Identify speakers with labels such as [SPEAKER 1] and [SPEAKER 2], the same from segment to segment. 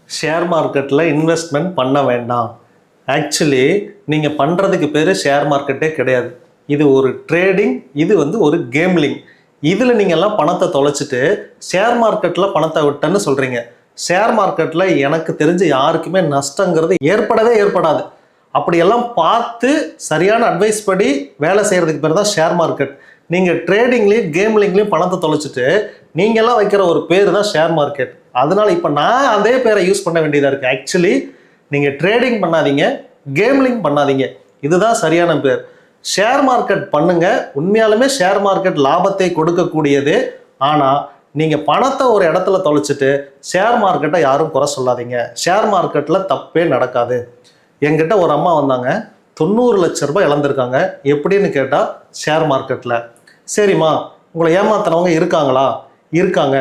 [SPEAKER 1] Share மார்க்கெட்டில் investment பண்ண வேண்டாம். ஆக்சுவலி நீங்கள் பண்ணுறதுக்கு பேர் ஷேர் மார்க்கெட்டே கிடையாது. இது ஒரு ட்ரேடிங், இது ஒரு கேம்லிங். இதில் நீங்கள்லாம் பணத்தை தொலைச்சிட்டு ஷேர் மார்க்கெட்டில் பணத்தை விட்டேன்னு சொல்கிறீங்க. ஷேர் மார்க்கெட்டில் எனக்கு தெரிஞ்ச யாருக்குமே நஷ்டங்கிறது ஏற்படவே ஏற்படாது. அப்படியெல்லாம் பார்த்து சரியான அட்வைஸ் படி வேலை செய்கிறதுக்கு பேர் தான் ஷேர் மார்க்கெட். நீங்கள் ட்ரேடிங்லேயும் கேம்லிங்லேயும் பணத்தை தொலைச்சிட்டு நீங்கள்லாம் வைக்கிற ஒரு பேர் தான் ஷேர் மார்க்கெட். அதனால இப்போ நான் அதே பேரை யூஸ் பண்ண வேண்டியதாக இருக்குது. ஆக்சுவலி நீங்கள் ட்ரேடிங் பண்ணாதீங்க, கேம்லிங் பண்ணாதீங்க. இதுதான் சரியான பேர். ஷேர் மார்க்கெட் பண்ணுங்க. உண்மையாலுமே ஷேர் மார்க்கெட் லாபத்தை கொடுக்கக்கூடியது. ஆனால் நீங்கள் பணத்தை ஒரு இடத்துல தொலைச்சிட்டு ஷேர் மார்க்கெட்டை யாரும் குறை சொல்லாதீங்க. ஷேர் மார்க்கெட்டில் தப்பே நடக்காது. என்கிட்ட ஒரு அம்மா வந்தாங்க, 90 லட்ச ரூபாய் இழந்திருக்காங்க. எப்படின்னு கேட்டால் ஷேர் மார்க்கெட்டில். சரிம்மா, உங்களை ஏமாத்தினவங்க இருக்காங்களா? இருக்காங்க.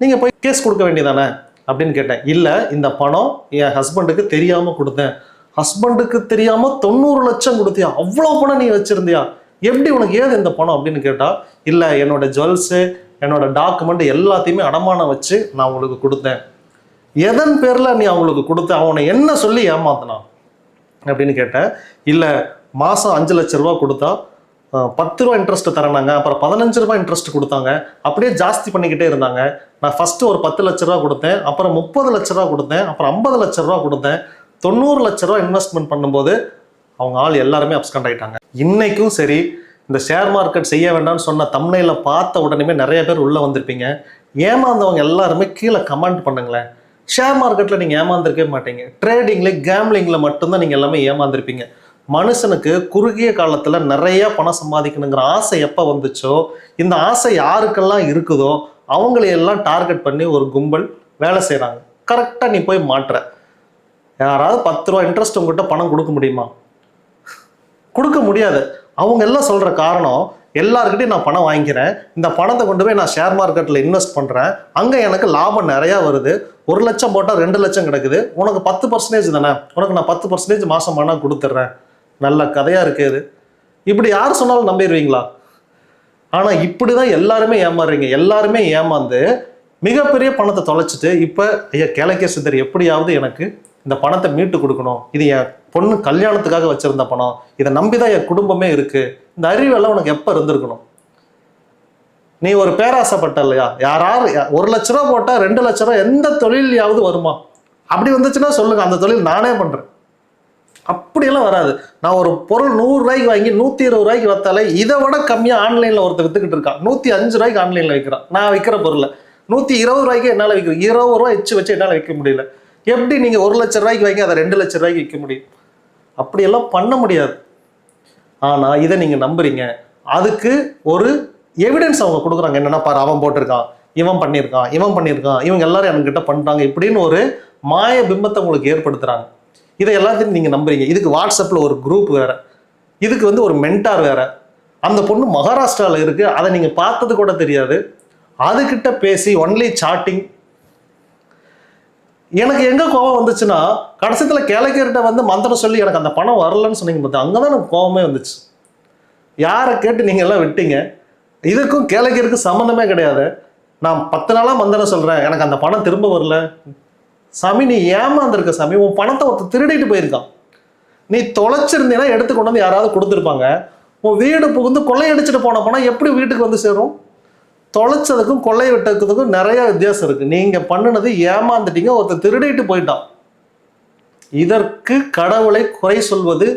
[SPEAKER 1] நீங்கள் போய் கேஸ் கொடுக்க வேண்டியதானே அப்படின்னு கேட்டேன். இல்லை, இந்த பணம் என் ஹஸ்பண்டுக்கு தெரியாமல் கொடுத்தேன். ஹஸ்பண்டுக்கு தெரியாமல் 90 லட்சம் கொடுத்தியா? அவ்வளோ பணம் நீ வச்சுருந்தியா? எப்படி உனக்கு ஏது இந்த பணம் அப்படின்னு கேட்டால், இல்லை, என்னோட ஜுவல்ஸு, என்னோட டாக்குமெண்ட் எல்லாத்தையுமே அடமானம் வச்சு நான் உங்களுக்கு கொடுத்தேன். எதன் பேரில் நீ அவங்களுக்கு கொடுத்த? அவனை என்ன சொல்லி ஏமாத்தினான் அப்படின்னு கேட்டேன். இல்லை, மாதம் 5 லட்ச ரூபா கொடுத்தா 10 ரூபா இன்ட்ரெஸ்ட் தரனாங்க, அப்புறம் 15 ரூபா இன்ட்ரெஸ்ட் கொடுத்தாங்க. அப்படியே ஜாஸ்தி பண்ணிக்கிட்டே இருந்தாங்க. நான் ஃபஸ்ட்டு ஒரு 10 லட்ச ரூபா கொடுத்தேன், அப்புறம் 30 லட்ச ரூபா கொடுத்தேன், அப்புறம் 50 லட்ச ரூபா கொடுத்தேன். 90 லட்ச ரூபா இன்வெஸ்ட்மெண்ட் பண்ணும்போது அவங்க ஆள் எல்லாருமே அப்ஸ்கண்ட் ஆகிட்டாங்க. இன்னைக்கும் சரி, இந்த ஷேர் மார்க்கெட் செய்ய வேண்டாம்னு சொன்ன தம்ப்நெயில பார்த்த உடனே நிறைய பேர் உள்ளே வந்திருப்பீங்க. ஏமாந்தவங்க எல்லாருமே கீழே கமெண்ட் பண்ணுங்களேன். ஷேர் மார்க்கெட்டில் நீங்கள் ஏமாந்துருக்கவே மாட்டீங்க. ட்ரேடிங்கில், கேம்லிங்கில் மட்டும்தான் நீங்கள் எல்லாமே ஏமாந்துருப்பீங்க. மனுஷனுக்கு குறுகிய காலத்தில் நிறைய பணம் சம்பாதிக்கணுங்கிற ஆசை எப்போ வந்துச்சோ, இந்த ஆசை யாருக்கெல்லாம் இருக்குதோ அவங்களையெல்லாம் டார்கெட் பண்ணி ஒரு கும்பல் வேலை செய்கிறாங்க. கரெக்டாக நீ போய் மாட்டுற. யாராவது 10 ரூபா இன்ட்ரெஸ்ட் உங்கள்கிட்ட பணம் கொடுக்க முடியுமா? கொடுக்க முடியாது. அவங்க எல்லாம் சொல்கிற காரணம், எல்லாருக்கிட்டையும் நான் பணம் வாங்கிக்கிறேன், இந்த பணத்தை கொண்டு போய் நான் ஷேர் மார்க்கெட்டில் இன்வெஸ்ட் பண்ணுறேன், அங்கே எனக்கு லாபம் நிறையா வருது, 1 லட்சம் போட்டால் 2 லட்சம் கிடைக்குது, உனக்கு 10% தானே, உனக்கு நான் 10% மாதம் பணம் கொடுத்துட்றேன். நல்ல கதையாக இருக்குது. இப்படி யார் சொன்னாலும் நம்பிடுவீங்களா? ஆனால் இப்படி தான் எல்லாருமே ஏமாறுறீங்க. எல்லாருமே ஏமாந்து மிகப்பெரிய பணத்தை தொலைச்சிட்டு இப்போ, ஐயா கேளக்கே சித்தர், எப்படியாவது எனக்கு இந்த பணத்தை மீட்டு கொடுக்கணும், இது என் பொண்ணு கல்யாணத்துக்காக வச்சிருந்த பணம், இதை நம்பி தான் என் குடும்பமே இருக்குது, இந்த அறிவெல்லாம் உனக்கு எப்போ இருந்திருக்கணும்? நீ ஒரு பேராசைப்பட்ட இல்லையா? யாராவது 1 லட்ச ரூபா போட்டால் 2 லட்ச ரூபா எந்த தொழிலையாவது வருமா? அப்படி வந்துச்சுன்னா சொல்லுங்க, அந்த தொழில் நானே பண்ணுறேன். அப்படியெல்லாம் வராது. நான் ஒரு பொருள் 100 ரூபாய்க்கு வாங்கி 120 ரூபாய்க்கு விற்றாலே இதை விட கம்மியாக ஆன்லைனில் ஒருத்தர் விற்றுக்கிட்டு இருக்கான். 105 ரூபாய்க்கு ஆன்லைனில் விற்கிறான். நான் விற்கிற பொருளை 120 ரூபாய்க்கு என்னால் விற்கிறேன். 20 ரூபா வச்சு என்னால் விற்க முடியல. எப்படி நீங்கள் 1 லட்ச ரூபாய்க்கு வாங்கி அதை 2 லட்ச ரூபாய்க்கு விற்க முடியும்? அப்படியெல்லாம் பண்ண முடியாது. ஆனால் இதை நீங்கள் நம்புறீங்க. அதுக்கு ஒரு எவிடன்ஸ் அவங்க கொடுக்குறாங்க. என்னென்னா, பாரு, அவன் போட்டிருக்கான், இவன் பண்ணியிருக்கான், இவங்க எல்லாரும் என்கிட்ட பண்ணுறாங்க, இப்படின்னு ஒரு மாய பிம்பத்தை உங்களுக்கு ஏற்படுத்துகிறாங்க. இதை எல்லாத்தையும் நீங்கள் நம்புறீங்க. இதுக்கு வாட்ஸ்அப்பில் ஒரு குரூப் வேறு, இதுக்கு ஒரு மென்டார் வேறு. அந்த பொண்ணு மகாராஷ்டிராவில் இருக்குது, அதை நீங்கள் பார்த்தது கூட தெரியாது. அதுக்கிட்ட பேசி ஒன்லி சாட்டிங். எனக்கு எங்கே கோபம் வந்துச்சுன்னா, கடைசியத்தில் கேளக்கேர்கிட்ட மந்திரம் சொல்லி எனக்கு அந்த பணம் வரலன்னு சொன்னீங்க பார்த்து, அங்கே தான் எனக்கு கோபமே வந்துச்சு. யாரை கேட்டு நீங்கள் எல்லாம் விட்டீங்க? இதுக்கும் கேளக்கேருக்கு சம்மந்தமே கிடையாது. நான் 10 நாளாக மந்திரம் சொல்கிறேன், எனக்கு அந்த பணம் திரும்ப வரல. சாமி, நீ ஏமாந்துருக்க சாமி. உன் பணத்தை ஒருத்தர் திருடிட்டு போயிருக்கான். நீ தொலைச்சிருந்தீங்கன்னா எடுத்து கொண்டு வந்து யாராவது கொடுத்துருப்பாங்க. உன் வீடு புகுந்து கொள்ளையடிச்சிட்டு போன பணம் எப்படி வீட்டுக்கு வந்து சேரும்? தொலைச்சதுக்கும் கொள்ளை விட்டதுக்கும் நிறைய வித்தியாசம் இருக்குது. நீங்கள் பண்ணினது ஏமாந்துட்டீங்க, ஒருத்தர் திருடிட்டு போயிட்டான். இதற்கு கடவுளை குறை சொல்வது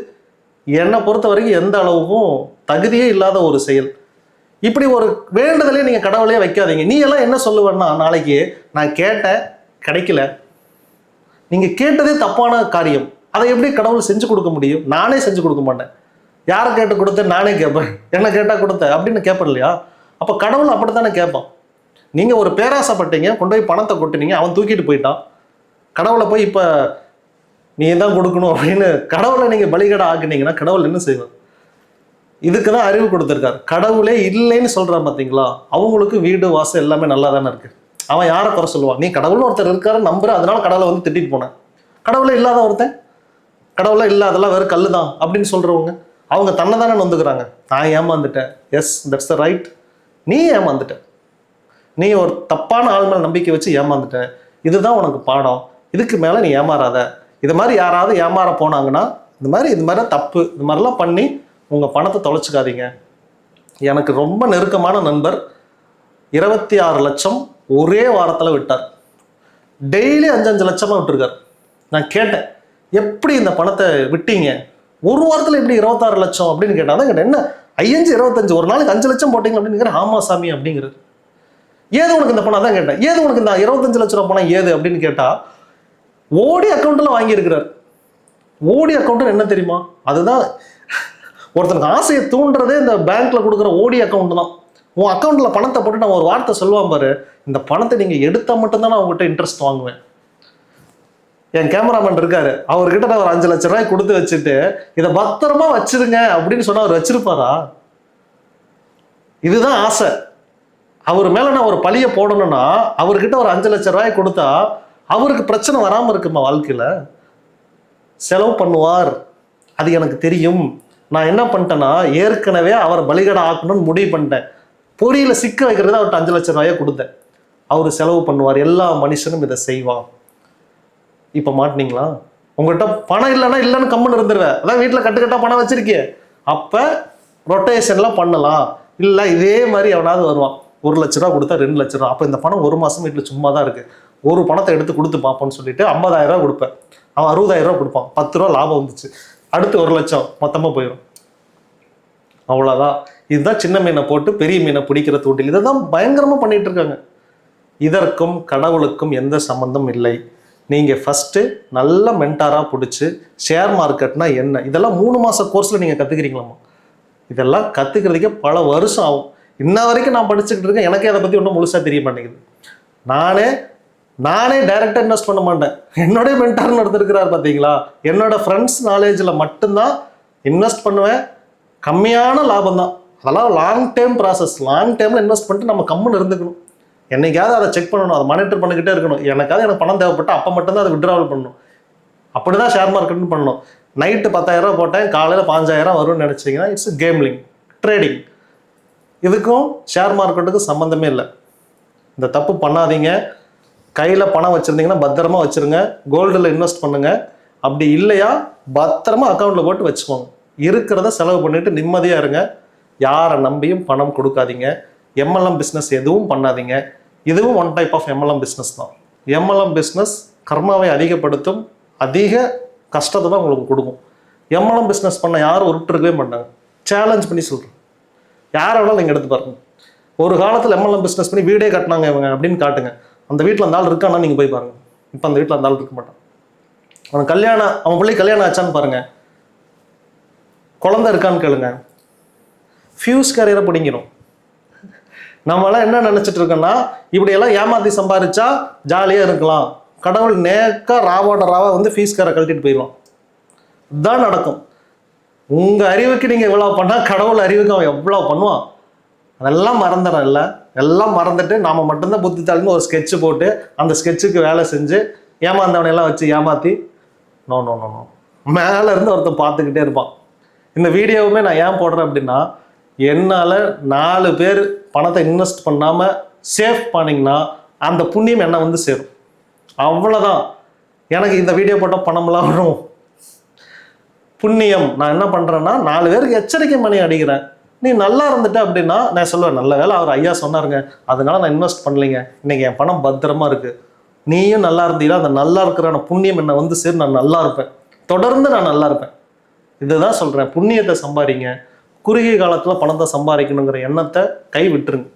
[SPEAKER 1] என்னை பொறுத்த வரைக்கும் எந்த அளவுக்கும் தகுதியே இல்லாத ஒரு செயல். இப்படி ஒரு வேண்டுதலே நீங்கள் கடவுளே வைக்காதீங்க. நீ எல்லாம் என்ன சொல்லுவேன்னா, நாளைக்கு நான் கேட்டேன் கிடைக்கல, நீங்கள் கேட்டதே தப்பான காரியம், அதை எப்படி கடவுள் செஞ்சு கொடுக்க முடியும்? நானே செஞ்சு கொடுக்க மாட்டேன். யாரை கேட்டு கொடுத்தேன்? நானே கேட்பேன். என்ன கேட்டால் கொடுத்தேன் அப்படின்னு கேட்பேன் இல்லையா? அப்போ கடவுள் அப்படித்தானே கேட்பான். நீங்கள் ஒரு பேராசைப்பட்டீங்க, கொண்டு போய் பணத்தை கொட்டினீங்க, அவன் தூக்கிட்டு போயிட்டான். கடவுளை போய் இப்போ நீ தான் கொடுக்கணும் அப்படின்னு கடவுளை நீங்கள் பலிகடை ஆக்குனீங்கன்னா கடவுள் என்ன செய்வார்? இதுக்கு தான் அறிவு கொடுத்துருக்காரு. கடவுளே இல்லைன்னு சொல்கிறான் பார்த்தீங்களா? அவங்களுக்கு வீடு வாசல் எல்லாமே நல்லா தானே இருக்குது. அவன் யாரை குறை சொல்லுவான்? நீ கடவுள்னு ஒருத்தர் இருக்காரு நம்புற, அதனால கடவுளை திட்டிட்டு போனேன். கடவுளே இல்லாத ஒருத்தன், கடவுளே இல்லை அதெல்லாம் வேறு கல் தான் அப்படின்னு சொல்கிறவங்க, அவங்க தன்னை தானே நொந்துக்கிறாங்க. நான் ஏமாந்துட்டேன். Yes, that's the right. நீ ஏமாந்துட்ட. நீ ஒரு தப்பான ஆள் மேலே நம்பிக்கை வச்சு ஏமாந்துட்ட. இதுதான் உனக்கு பாடம். இதுக்கு மேலே நீ ஏமாறாத. இது மாதிரி யாராவது ஏமாற போனாங்கன்னா இது மாதிரி தப்பு, இது மாதிரிலாம் பண்ணி உங்கள் பணத்தை தொலைச்சிக்காதீங்க. எனக்கு ரொம்ப நெருக்கமான நண்பர் 26 லட்சம் ஒரே வாரத்தில் விட்டார். டெய்லி 5 லட்சமாக விட்டுருக்கார். நான் கேட்டேன், எப்படி இந்த பணத்தை விட்டீங்க, ஒரு வாரத்தில் எப்படி 26 லட்சம் அப்படின்னு கேட்டால் தான் கேட்டேன். என்ன 5 25 ஒரு நாளைக்கு 5 லட்சம் போட்டிங்க அப்படின்னு. ஆமா சாமி அப்படிங்கிறது. ஏது உனக்கு இந்த பணம் தான் கேட்டேன். ஏது உனக்கு இந்த 25 லட்ச ரூபா பணம் ஏது அப்படின்னு கேட்டால் ஓடி அக்கௌண்ட்டில் வாங்கியிருக்கிறார். ஓடி அக்கௌண்ட் என்ன தெரியுமா, அதுதான் ஒருத்தனுக்கு ஆசையை தூண்டுறதே இந்த பேங்க்ல கொடுக்குற ஓடி அக்கௌண்ட் தான். உன் அக்கௌண்ட்ல பணத்தை போட்டு நான் ஒரு வார்த்தை சொல்லுவான் பாரு, இந்த பணத்தை நீங்க எடுத்தா மட்டும்தான் நான் உங்ககிட்ட இன்ட்ரெஸ்ட் வாங்குவேன். என் கேமராமேன் இருக்காரு, அவர்கிட்ட நான் ஒரு 5 லட்சம் ரூபாய் கொடுத்து வச்சுட்டு இதை பத்திரமா வச்சிருங்க அப்படின்னு சொன்னா அவர் வச்சிருப்பாரா? இதுதான் ஆசை. அவர் மேல நான் ஒரு பழிய போடணும்னா அவர்கிட்ட ஒரு 5 லட்சம் ரூபாய் கொடுத்தா அவருக்கு பிரச்சனை வராம இருக்குமா வாழ்க்கையில? செலவு பண்ணுவார், அது எனக்கு தெரியும். நான் என்ன பண்ணிட்டேன்னா ஏற்கனவே அவரை பலிகடை ஆக்கணும்னு முடிவு பண்ணிட்டேன். பொறியில சிக்க வைக்கிறத அவர்கிட்ட 5 லட்சம் ரூபாயை கொடுத்தேன். அவர் செலவு பண்ணுவார். எல்லா மனுஷனும் இதை செய்வான். இப்ப மாட்டினீங்களா? உங்கள்கிட்ட பணம் இல்லைன்னா இல்லைன்னு கம்முன்னு இருந்துருவேன். அதான் வீட்டில் கட்டுக்கட்டா பணம் வச்சிருக்கே, அப்ப ரொட்டேஷன்லாம் பண்ணலாம். இல்லை இதே மாதிரி எவனாவது வருவான், 1 லட்ச ரூபா கொடுத்தா 2 லட்ச ரூபா. அப்போ இந்த பணம் 1 மாசம் வீட்டில் சும்மா தான் இருக்கு, ஒரு பணத்தை எடுத்து கொடுத்து பார்ப்போம்னு சொல்லிட்டு 50,000 ரூபா கொடுப்பேன். அவன் 60,000 ரூபா கொடுப்பான். 10 ரூபா லாபம் வந்துச்சு, அடுத்து 1 லட்சம் மொத்தமாக போயிடும். அவ்வளோதான். இதுதான் சின்ன மீனை போட்டு பெரிய மீனை பிடிக்கிற தூண்டில். இதை தான் பயங்கரமாக பண்ணிட்டு இருக்காங்க. இதற்கும் கடவுளுக்கும் எந்த சம்பந்தம் இல்லை. நீங்கள் ஃபஸ்ட்டு நல்ல மென்டாராக பிடிச்சி ஷேர் மார்க்கெட்னா என்ன, இதெல்லாம் 3 மாத கோர்ஸில் நீங்கள் கற்றுக்கிறீங்களாம்மா. இதெல்லாம் கற்றுக்கிறதுக்கே பல வருஷம் ஆகும். இன்ன வரைக்கும் நான் படிச்சுக்கிட்டு இருக்கேன், எனக்கே அதை பற்றி ஒன்றும் முழுசாக தெரிய மாட்டேங்குது. நானே டைரெக்டாக இன்வெஸ்ட் பண்ண மாட்டேன். என்னோடய மென்டார்னு எடுத்துருக்கிறார் பார்த்தீங்களா, என்னோட ஃப்ரெண்ட்ஸ் நாலேஜில் மட்டும்தான் இன்வெஸ்ட் பண்ணுவேன். கம்மியான லாபம் தான். அதெல்லாம் லாங் டேர்ம் ப்ராசஸ். லாங் டேர்மில் இன்வெஸ்ட் பண்ணிட்டு நம்ம கம்முன்னு இருந்துக்கணும். என்னைக்காவது அதை செக் பண்ணணும், அதை மானிட்டர் பண்ணிக்கிட்டே இருக்கணும். எனக்கு பணம் தேவைப்பட்டு அப்போ மட்டும்தான் அதை விட்ராவல் பண்ணணும். அப்படி தான் ஷேர் மார்க்கெட்னு பண்ணணும். நைட்டு 10,000 ரூபா போட்டேன், காலையில் 5,000 வரும்னு நினச்சிங்கன்னா இட்ஸ் கேம்லிங், ட்ரேடிங். இதுக்கும் ஷேர் மார்க்கெட்டுக்கும் சம்மந்தமே இல்லை. இந்த தப்பு பண்ணாதீங்க. கையில் பணம் வச்சுருந்தீங்கன்னா பத்திரமா வச்சுருங்க. கோல்டில் இன்வெஸ்ட் பண்ணுங்கள். அப்படி இல்லையா பத்திரமா அக்கௌண்ட்டில் போட்டு வச்சுக்கோங்க. இருக்கிறத செலவு பண்ணிட்டு நிம்மதியாக இருங்க. யாரை நம்பியும் பணம் கொடுக்காதீங்க. எம்எல்எம் பிஸ்னஸ் எதுவும் பண்ணாதீங்க. இதுவும் one type of MLM business தான். எம்எல்எம் பிஸ்னஸ் கர்மாவை அதிகப்படுத்தும், அதிக கஷ்டத்தை தான் உங்களுக்கு கொடுக்கும். எம்எல்எம் பிஸ்னஸ் பண்ண யாரும் உருப்பிட்டுருக்கவே மாட்டாங்க. சேலஞ்ச் பண்ணி சொல்கிறேன், யாரை வேணாலும் நீங்கள் எடுத்து பாருங்க. ஒரு காலத்தில் எம்எல்எம் பிஸ்னஸ் பண்ணி வீடே கட்டினாங்க இவங்க அப்படின்னு காட்டுங்க. அந்த வீட்டில் அந்த ஆள் இருக்கானா நீங்கள் போய் பாருங்க. இப்போ அந்த வீட்டில் அந்த ஆள் இருக்க மாட்டான். அவன் பிள்ளை கல்யாணம் ஆச்சான்னு பாருங்க, குழந்தை இருக்கான்னு கேளுங்க, ஃபியூஸ் கேரியரை பிடிங்கிடும். நம்மளாம் என்ன நினைச்சிட்டு இருக்கோம்னா இப்படியெல்லாம் ஏமாத்தி சம்பாதிச்சா ஜாலியாக இருக்கலாம். கடவுள் நேக்கா ராவோட ராவா வந்து ஃபீஸ் கேரை கழட்டிட்டு போயிடுவான். இதுதான் நடக்கும். உங்கள் அறிவுக்கு நீங்கள் எவ்வளோ பண்ணால் கடவுள் அறிவுக்கு அவன் எவ்வளோ பண்ணுவான். அதெல்லாம் மறந்துடும். இல்லை எல்லாம் மறந்துட்டு நாம் மட்டும்தான் புத்தித்தாளின்னு ஒரு ஸ்கெட்சு போட்டு அந்த ஸ்கெட்சுக்கு வேலை செஞ்சு ஏமாந்தவனையெல்லாம் வச்சு ஏமாற்றி நோ நோ நோ நோ மேலே இருந்து ஒருத்தன் பார்த்துக்கிட்டே இருப்பான். இந்த வீடியோவுமே நான் ஏன் போடுறேன் அப்படின்னா, என்னால் 4 பேர் பணத்தை இன்வெஸ்ட் பண்ணாமல் சேவ் பண்ணிங்கன்னா அந்த புண்ணியம் என்ன வந்து சேரும். அவ்வளோதான். எனக்கு இந்த வீடியோ போட்டால் பணமெல்லாம் வரும். புண்ணியம் நான் என்ன பண்ணுறேன்னா 4 பேருக்கு எச்சரிக்கை பண்ணி அடிக்கிறேன். நீ நல்லா இருந்துட்ட அப்படின்னா நான் சொல்லுவேன், நல்ல வேலை அவர் ஐயா சொன்னாருங்க, அதனால நான் இன்வெஸ்ட் பண்ணலைங்க, இன்னைக்கு என் பணம் பத்திரமா இருக்கு. நீயும் நல்லா இருந்தீங்கன்னா அந்த நல்லா இருக்கிறான புண்ணியம் என்ன வந்து சரி, நான் நல்லா இருப்பேன், தொடர்ந்து நான் நல்லா இருப்பேன். இதுதான் சொல்கிறேன். புண்ணியத்தை சம்பாதிங்க. குறுகிய காலத்தில் பணத்தை சம்பாதிக்கணுங்கிற எண்ணத்தை கை விட்டுருங்க.